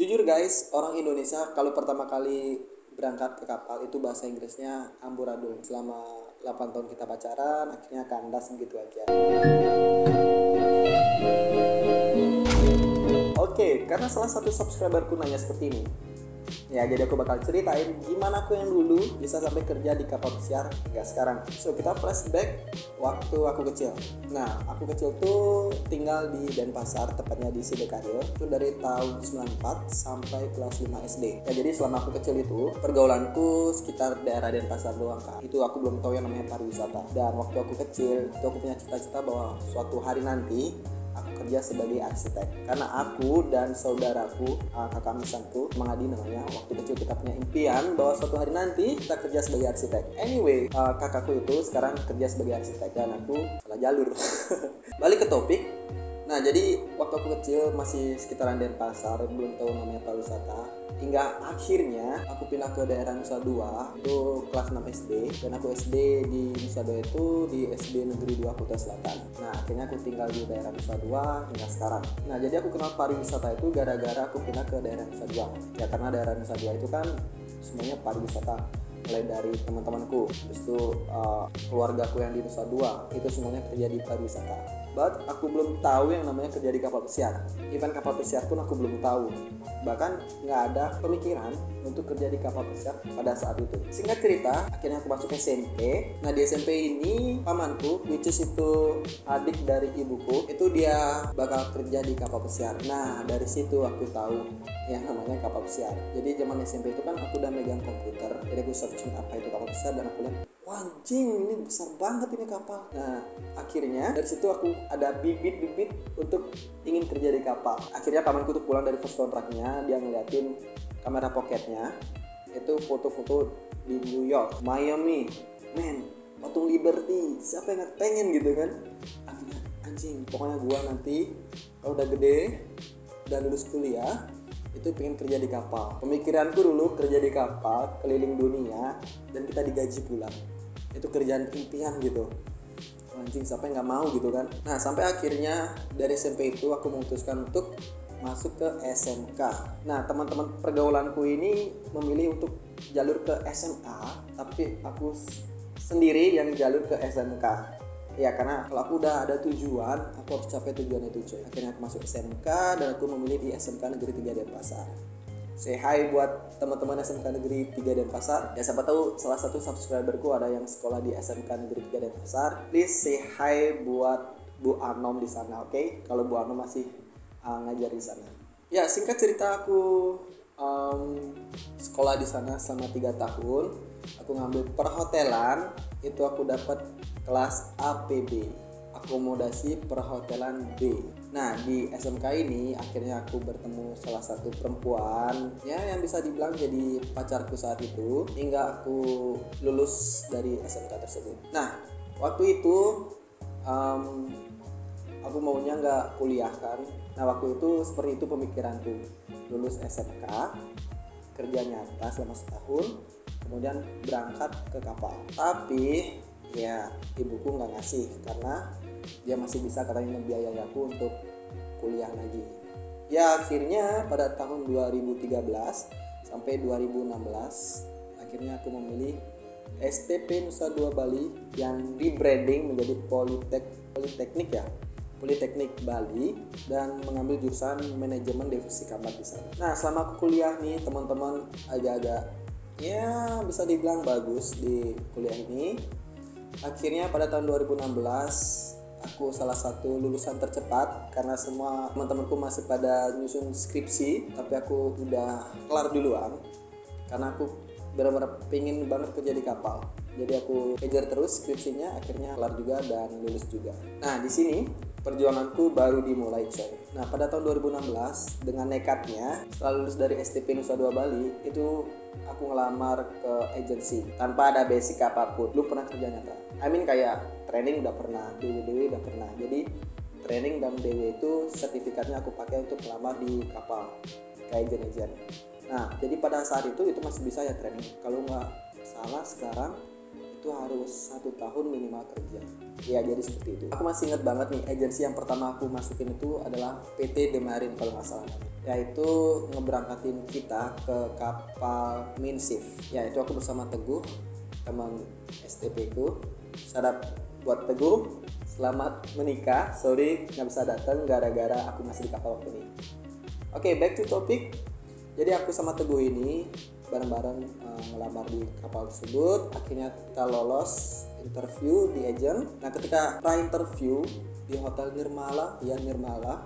Jujur guys, orang Indonesia kalau pertama kali berangkat ke kapal itu bahasa Inggrisnya amburadul. Selama 8 tahun kita pacaran, akhirnya kandas begitu aja. Oke, karena salah satu subscriberku nanya seperti ini. Ya, jadi aku bakal ceritain gimana aku yang dulu bisa sampai kerja di kapal pesiar nggak sekarang. So, kita flashback waktu aku kecil. Nah, aku kecil tuh tinggal di Denpasar, tepatnya di Sidokaryo. Itu dari tahun 94 sampai kelas 5 SD. Ya, jadi selama aku kecil itu, pergaulanku sekitar daerah Denpasar doang kan. Itu aku belum tahu yang namanya pariwisata. Dan waktu aku kecil, itu aku punya cita-cita bahwa suatu hari nanti aku kerja sebagai arsitek, karena aku dan saudaraku, kakak misanku, Mang Adi namanya, waktu kecil kita punya impian bahwa suatu hari nanti kita kerja sebagai arsitek. Anyway, kakakku itu sekarang kerja sebagai arsitek dan aku salah jalur. Balik ke topik. Nah, jadi waktu aku kecil masih sekitaran Denpasar, belum tahu namanya pariwisata, hingga akhirnya aku pindah ke daerah Nusa Dua itu kelas 6 SD, dan aku SD di Nusa Dua itu di SD Negeri 2 Kuta Selatan. Nah, akhirnya aku tinggal di daerah Nusa Dua hingga sekarang. Nah, jadi aku kenal pariwisata itu gara-gara aku pindah ke daerah Nusa Dua. Ya, karena daerah Nusa Dua itu kan semuanya pariwisata, mulai dari teman-temanku, habis itu keluargaku yang di Nusa Dua itu semuanya kerja di pariwisata. But aku belum tahu yang namanya kerja di kapal pesiar. Even kapal pesiar pun aku belum tahu. Bahkan nggak ada pemikiran untuk kerja di kapal pesiar pada saat itu. Singkat cerita, akhirnya aku masuk SMP. Nah, di SMP ini pamanku, which is itu adik dari ibuku, itu dia bakal kerja di kapal pesiar. Nah, dari situ aku tahu yang namanya kapal pesiar. Jadi zaman SMP itu kan aku udah megang komputer, jadi aku searching apa itu kapal pesiar dan aku lihat, wah anjing, ini besar banget ini kapal. Nah, akhirnya dari situ aku ada bibit-bibit untuk ingin kerja di kapal. Akhirnya pamanku tuh pulang dari first kontraknya, dia ngeliatin kamera pocketnya, itu foto-foto di New York, Miami, man, patung Liberty, siapa yang gak pengen gitu kan. Akhirnya anjing, pokoknya gua nanti kalau udah gede dan lulus kuliah itu pengen kerja di kapal. Pemikiranku dulu kerja di kapal keliling dunia dan kita digaji pulang. Itu kerjaan impian gitu. Anjing, siapa yang gak mau gitu kan. Nah, sampai akhirnya dari SMP itu aku memutuskan untuk masuk ke SMK. Nah, teman-teman pergaulanku ini memilih untuk jalur ke SMA, tapi aku sendiri yang jalur ke SMK. Ya, karena kalau aku udah ada tujuan, aku harus capai tujuan itu coy. Akhirnya aku masuk SMK dan aku memilih di SMK Negeri 3 Denpasar. Say hi buat teman-teman SMK Negeri 3 Denpasar. Ya, siapa tahu salah satu subscriberku ada yang sekolah di SMK Negeri 3 Denpasar. Please say hi buat Bu Anom di sana, oke? Kalau Bu Anom masih ngajar di sana. Ya, singkat cerita aku sekolah di sana selama 3 tahun. Aku ngambil perhotelan, itu aku dapat kelas APB, akomodasi perhotelan B. Nah, di SMK ini akhirnya aku bertemu salah satu perempuan ya yang bisa dibilang jadi pacarku saat itu hingga aku lulus dari SMK tersebut. Nah, waktu itu aku maunya nggak kuliah kan. Nah, waktu itu seperti itu pemikiranku, lulus SMK, kerja nyata selama setahun, kemudian berangkat ke kapal. Tapi ya ibuku nggak ngasih karena dia masih bisa katanya membiayai aku untuk kuliah lagi. Ya, akhirnya pada tahun 2013 sampai 2016 akhirnya aku memilih STP Nusa Dua Bali yang rebranding menjadi Politeknik Bali, dan mengambil jurusan manajemen divisi kamar di sana. Nah, selama aku kuliah nih teman-teman, agak-agak ya bisa dibilang bagus di kuliah ini. Akhirnya pada tahun 2016 aku salah satu lulusan tercepat karena semua teman-temanku masih pada nyusun skripsi, tapi aku udah kelar duluan karena aku benar-benar pengen banget kerja di kapal. Jadi aku kejar terus skripsinya, akhirnya kelar juga dan lulus juga. Nah, di sini perjuanganku baru dimulai coy. Nah, pada tahun 2016 dengan nekatnya setelah lulus dari STP Nusa Dua Bali itu aku ngelamar ke agensi tanpa ada basic apapun, belum pernah kerja nyata. Kayak training udah pernah, DW udah pernah. Jadi training dan DW itu sertifikatnya aku pakai untuk ngelamar di kapal ke agen-agen. Nah, jadi pada saat itu masih bisa ya training. Kalau nggak salah sekarang itu harus 1 tahun minimal kerja. Ya, jadi seperti itu. Aku masih ingat banget nih, agensi yang pertama aku masukin itu adalah PT Demarin kalau nggak salah. yaitu ngeberangkatin kita ke kapal Minsif. Ya, itu aku bersama Teguh, teman STP ku. Syarat buat Teguh, selamat menikah. Sorry nggak bisa datang gara-gara aku masih di kapal waktu ini. Oke, back to topic. Jadi aku sama Teguh ini bareng-bareng ngelamar di kapal tersebut. Akhirnya kita lolos interview di agent. Nah, ketika pra-interview di hotel Nirmala,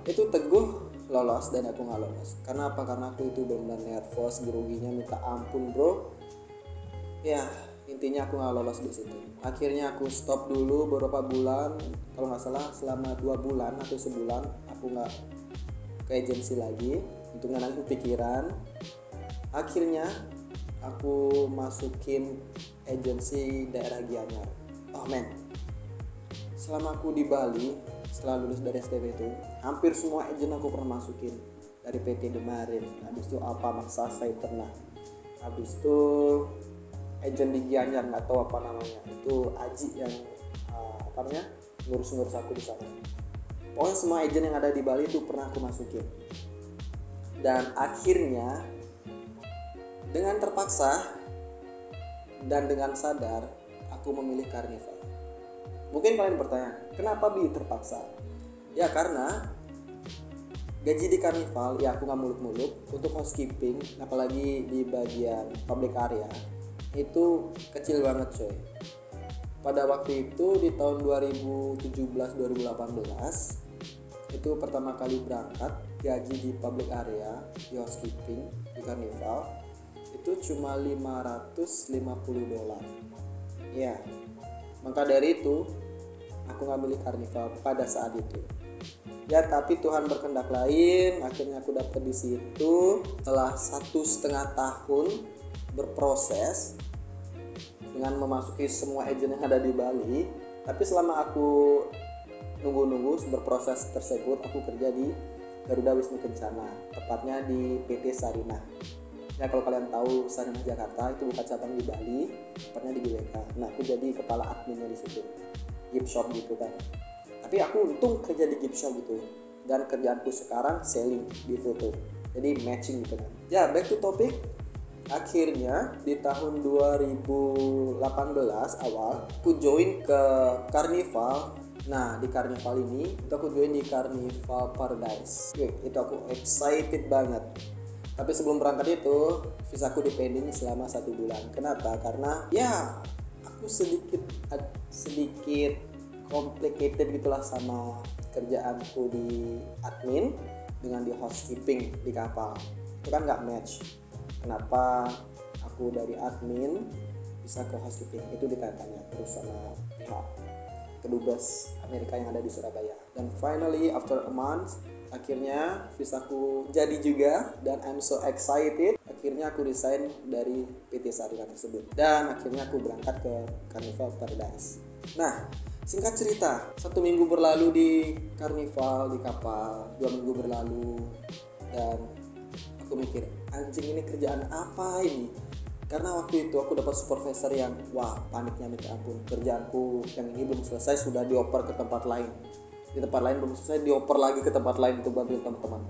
itu Teguh lolos dan aku nggak lolos. Karena apa? Karena aku itu benar-benar nervous, groginya minta ampun bro. Ya, intinya aku nggak lolos di situ. Akhirnya aku stop dulu beberapa bulan, kalau nggak salah selama 2 bulan atau sebulan aku nggak ke agensi lagi untuk nenangin pikiran. Akhirnya aku masukin agensi daerah Gianyar. Oh men, selama aku di Bali setelah lulus dari STP itu, hampir semua agen aku pernah masukin. Dari PT Gemarin, habis itu apa Maksa saya pernah, habis itu agen di Gianyar nggak tahu apa namanya, itu Aji yang ngurus aku di sana. Pokoknya semua agen yang ada di Bali itu pernah aku masukin. Dan akhirnya dengan terpaksa dan dengan sadar aku memilih Karnival. Mungkin kalian bertanya, kenapa Bi terpaksa? Ya karena gaji di Karnival, ya aku gak muluk-muluk, untuk housekeeping, apalagi di bagian public area, itu kecil banget coy. Pada waktu itu di tahun 2017-2018, itu pertama kali berangkat, gaji di public area, di housekeeping, di Karnival, itu cuma $550. Ya, maka dari itu aku ngambil Karnival pada saat itu. Ya tapi Tuhan berkehendak lain, akhirnya aku dapet di situ setelah 1,5 tahun berproses dengan memasuki semua agen yang ada di Bali. Tapi selama aku nunggu berproses tersebut, aku kerja di Garuda Wisnu Kencana, tepatnya di PT Sarinah. Ya kalau kalian tahu Sarinah Jakarta itu buka cabang di Bali, tepatnya di GWK. Nah aku jadi kepala adminnya di situ, gift shop gitu kan. Tapi aku untung kerja di gift shop gitu, dan kerjaanku sekarang selling di foto, jadi matching gitu kan. Ya back to topic. Akhirnya di tahun 2018 awal aku join ke Karnival. Nah di Karnival ini itu aku join di Karnival Paradise. Itu aku excited banget. Tapi sebelum berangkat itu visaku dipending selama 1 bulan. Kenapa? Karena ya aku sedikit complicated gitulah sama kerjaanku di admin dengan di housekeeping di kapal. Itu kan nggak match. Kenapa aku dari admin bisa ke housekeeping? Itu ditanya terus sama pihak kedubes Amerika yang ada di Surabaya. Dan finally after a month, akhirnya visaku jadi juga dan I'm so excited. Akhirnya aku resign dari PT Sarinah tersebut dan akhirnya aku berangkat ke Karnival Paradise. Nah, singkat cerita, 1 minggu berlalu di Karnival di kapal, 2 minggu berlalu dan aku mikir, anjing ini kerjaan apa ini? Karena waktu itu aku dapat supervisor yang wah paniknya minta ampun. Kerjaanku yang ini belum selesai sudah dioper ke tempat lain. Di tempat lain belum selesai dioper lagi ke tempat lain untuk bantuin teman-teman.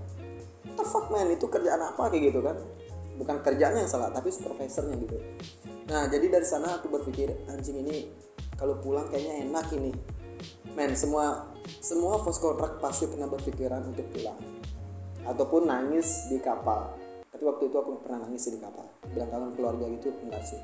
What the fuck man, itu kerjaan apa kayak gitu kan? Bukan kerjaannya yang salah tapi supervisornya gitu. Nah jadi dari sana aku berpikir anjing ini kalau pulang kayaknya enak ini. Men, semua post kontrak pasti pernah berpikiran untuk pulang ataupun nangis di kapal. Tapi waktu itu aku gak pernah nangis di kapal. Bilang kangen keluarga gitu enggak sih.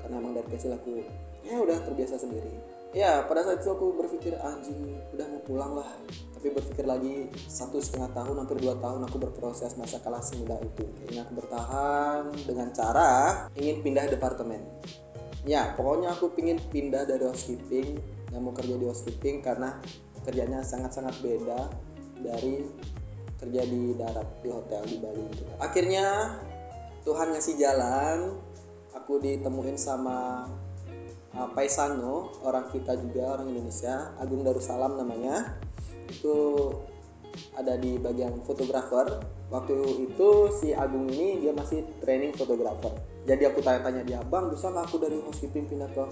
Karena emang dari kecil aku ya udah terbiasa sendiri. Ya pada saat itu aku berpikir anjing udah mau pulang lah. Tapi berpikir lagi 1,5 tahun hampir 2 tahun aku berproses masa kalah semudah itu. Kayaknya aku bertahan dengan cara ingin pindah departemen. Ya pokoknya aku pingin pindah dari housekeeping, yang mau kerja di housekeeping karena kerjanya sangat-sangat beda dari kerja di darat di hotel di Bali gitu. Akhirnya Tuhan ngasih jalan, aku ditemuin sama Paisano, orang kita juga, orang Indonesia, Agung Darussalam namanya. Itu ada di bagian fotografer. Waktu itu si Agung ini dia masih training fotografer. Jadi aku tanya-tanya dia, "Bang, bisa nggak aku dari housekeeping pindah ke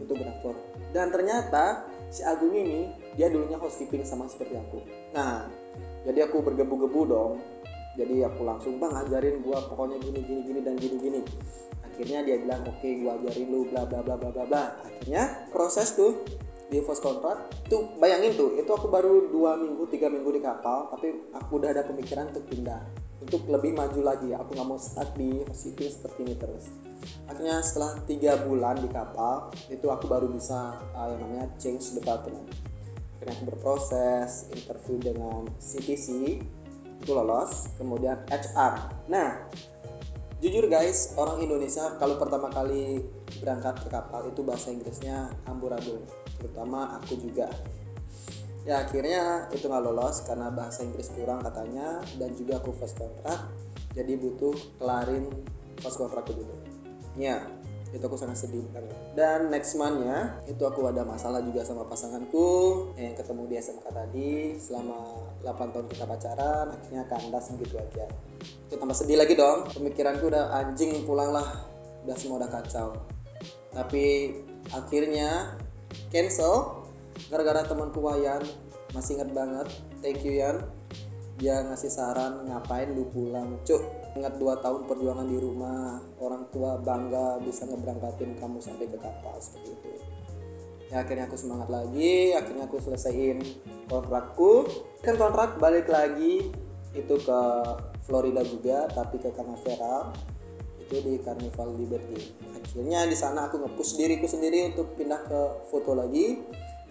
fotografer?" Dan ternyata si Agung ini dia dulunya housekeeping sama seperti aku. Nah, jadi aku bergebu-gebu dong Jadi aku langsung, bang ajarin gua pokoknya gini dan gini. Akhirnya dia bilang oke, gua ajarin lu bla bla bla bla bla bla. Akhirnya proses tuh di first contract tuh, bayangin tuh, itu aku baru 3 minggu di kapal, tapi aku udah ada pemikiran untuk pindah, untuk lebih maju lagi. Aku nggak mau stuck di housekeeping seperti ini terus. Akhirnya setelah 3 bulan di kapal itu aku baru bisa yang namanya change department. Akhirnya aku berproses interview dengan CTC, itu lolos, kemudian HR. Nah, jujur guys, orang Indonesia kalau pertama kali berangkat ke kapal itu bahasa Inggrisnya amburadul, terutama aku juga. Ya akhirnya itu nggak lolos karena bahasa Inggris kurang katanya, dan juga aku first contract, jadi butuh kelarin first contract dulu. Ya itu aku sangat sedih banget. Dan next month-nya itu aku ada masalah juga sama pasanganku yang ketemu di SMK tadi. Selama 8 tahun kita pacaran, akhirnya kandas begitu aja. Itu tambah sedih lagi dong. Pemikiranku udah anjing, pulang lah, udah semua udah kacau. Tapi akhirnya cancel gara-gara temanku Wayan. Masih ingat banget, thank you Yan, dia ngasih saran, ngapain lu pulang cuk. Ingat 2 tahun perjuangan di rumah, orang tua bangga bisa ngeberangkatin kamu sampai ke kapal seperti itu. Ya akhirnya aku semangat lagi, akhirnya aku selesaiin kontrakku. Kan kontrak balik lagi itu ke Florida juga, tapi ke Canaveral, itu di Carnival Liberty. Akhirnya di sana aku nge-push diriku sendiri untuk pindah ke foto lagi,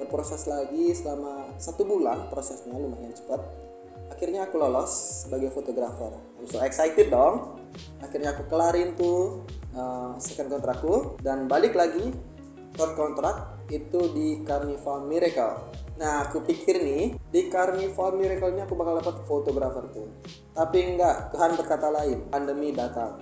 berproses lagi selama 1 bulan, prosesnya lumayan cepat. Akhirnya aku lolos sebagai fotografer. I'm so excited dong. Akhirnya aku kelarin tuh second kontrakku dan balik lagi third kontrak itu di Carnival Miracle. Nah aku pikir nih di Carnival Miracle ini aku bakal dapat fotografer tuh. Tapi enggak, Tuhan berkata lain. Pandemi datang,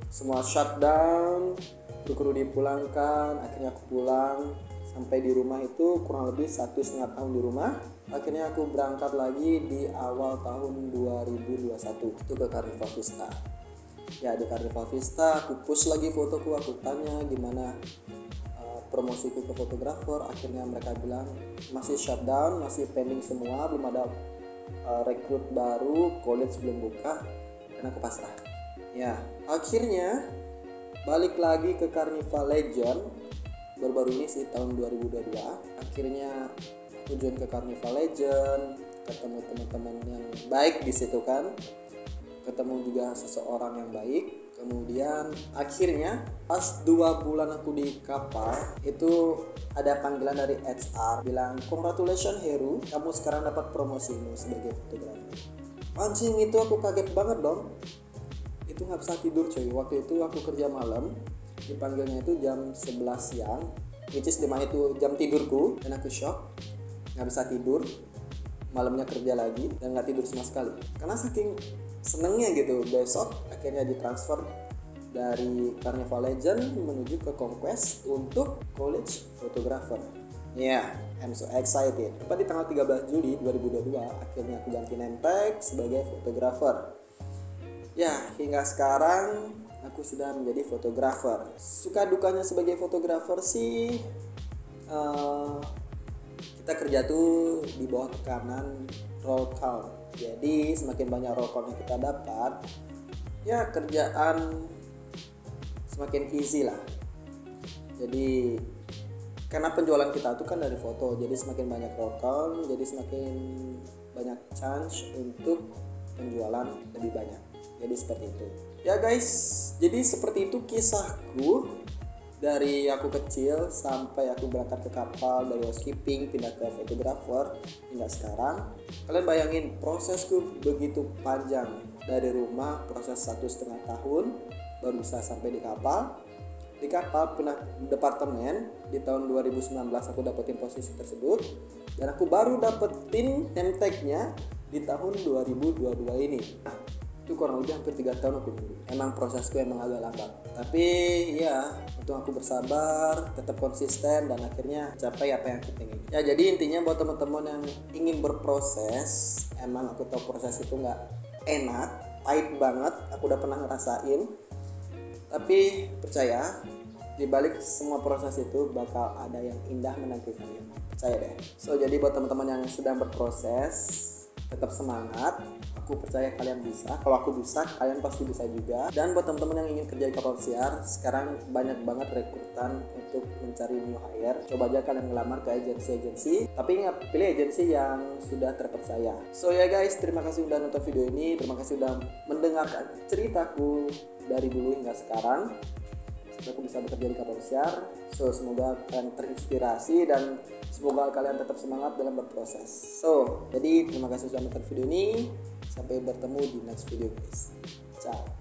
semua shutdown, kru dipulangkan. Akhirnya aku pulang. Sampai di rumah itu kurang lebih 1,5 tahun di rumah. Akhirnya aku berangkat lagi di awal tahun 2021 itu ke Carnival Vista. Ya di Carnival Vista aku push lagi fotoku, aku tanya gimana promosiku ke fotografer. Akhirnya mereka bilang masih shutdown, masih pending semua, belum ada rekrut baru, college belum buka, dan aku pasrah. Ya akhirnya balik lagi ke Carnival Legend baru-baru ini sih, tahun 2022. Akhirnya aku join ke Carnival Legend, ketemu teman-teman yang baik di situ kan, ketemu juga seseorang yang baik. Kemudian akhirnya pas 2 bulan aku di kapal itu ada panggilan dari HR bilang, congratulations Heru, kamu sekarang dapat promosimu sebagai fotografer. Anjing, itu aku kaget banget dong. Itu nggak bisa tidur coy. Waktu itu aku kerja malam, dipanggilnya itu jam 11 siang, which is dimana itu jam tidurku, dan aku shock, nggak bisa tidur, malamnya kerja lagi dan nggak tidur sama sekali karena saking senengnya gitu. Besok akhirnya ditransfer dari Carnival Legend menuju ke Conquest untuk college photographer. I'm so excited. Tepat di tanggal 13 Juli 2022 akhirnya aku ganti name tag sebagai fotografer. Hingga sekarang aku sudah menjadi fotografer. Suka dukanya sebagai fotografer sih, kita kerja tuh di bawah tekanan roll count. Jadi semakin banyak roll count yang kita dapat, ya kerjaan semakin easy lah. Jadi karena penjualan kita tuh kan dari foto, jadi semakin banyak roll count, jadi semakin banyak chance untuk penjualan lebih banyak. Jadi seperti itu. Ya guys, jadi seperti itu kisahku dari aku kecil sampai aku berangkat ke kapal, dari housekeeping pindah ke fotografer hingga sekarang. Kalian bayangin prosesku begitu panjang, dari rumah proses 1,5 tahun baru bisa sampai di kapal. Di kapal pindah departemen di tahun 2019 aku dapetin posisi tersebut, dan aku baru dapetin name tag-nya di tahun 2022 ini. Itu kurang lebih hampir 3 tahun aku nunggu. Emang prosesku emang agak lambat, tapi ya untung aku bersabar, tetap konsisten, dan akhirnya capai apa yang aku ingin. Ya jadi intinya buat teman-teman yang ingin berproses, emang aku tahu proses itu nggak enak, pahit banget, aku udah pernah ngerasain, tapi percaya di balik semua proses itu bakal ada yang indah menanti kalian, percaya deh. So jadi buat teman-teman yang sedang berproses, tetap semangat. Aku percaya kalian bisa. Kalau aku bisa, kalian pasti bisa juga. Dan buat teman-teman yang ingin kerja di kapal pesiar, sekarang banyak banget rekrutan untuk mencari new hire. Coba aja kalian ngelamar ke agensi-agensi, tapi ingat, pilih agensi yang sudah terpercaya. So ya guys, terima kasih udah nonton video ini. Terima kasih udah mendengarkan ceritaku dari dulu hingga sekarang. Aku bisa bekerja di kapal pesiar. So semoga kalian terinspirasi dan semoga kalian tetap semangat dalam berproses. So jadi terima kasih sudah menonton video ini. Sampai bertemu di next video guys. Ciao.